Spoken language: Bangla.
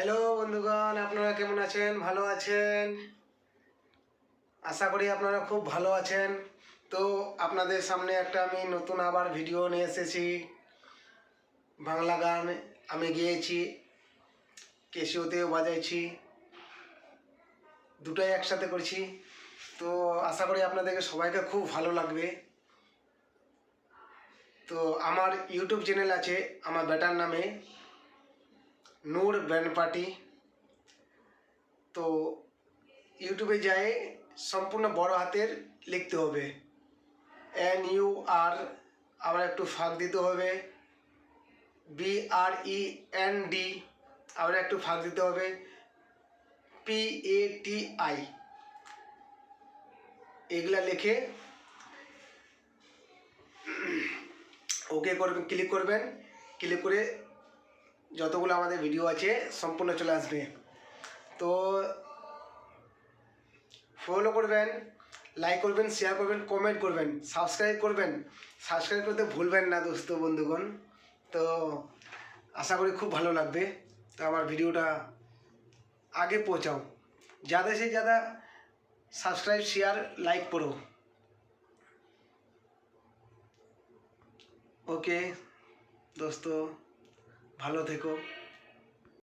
হ্যালো বন্ধুগণ, আপনারা কেমন আছেন? ভালো আছেন? আশা করি আপনারা খুব ভালো আছেন। তো আপনাদের সামনে একটা আমি নতুন আবার ভিডিও নিয়ে এসেছি। বাংলা গান আমি গেয়েছি, ক্যাসিওতেও বাজাইছি, দুটোই একসাথে করেছি। তো আশা করি আপনাদেরকে সবাইকে খুব ভালো লাগবে। তো আমার ইউটিউব চ্যানেল আছে আমার বেটার নামে, নূর ব্যান্ড পার্টি। তো ইউটিউবে যায় সম্পূর্ণ বড় হাতের লিখতে হবে, NUR, আবার একটু ফাঁক দিতে হবে, BREND, আবার একটু ফাঁক দিতে হবে, PATI। এগুলা লিখে ওকে করবেন, ক্লিক করবেন। ক্লিক করে যতগুলো আমাদের ভিডিও আছে সম্পূর্ণ চলে আসবে। তো ফলো করবেন, লাইক করবেন, শেয়ার করবেন, কমেন্ট করবেন, সাবস্ক্রাইব করবেন। সাবস্ক্রাইব করতে ভুলবেন না দোস্ত বন্ধুগণ। তো আশা করি খুব ভালো লাগবে। তো আমার ভিডিওটা आगे पहुँचाओ, ज़्यादा से ज़्यादा सब्सक्राइब शेयर लाइक करो। ओके दोस्तों, ভালো থেকো।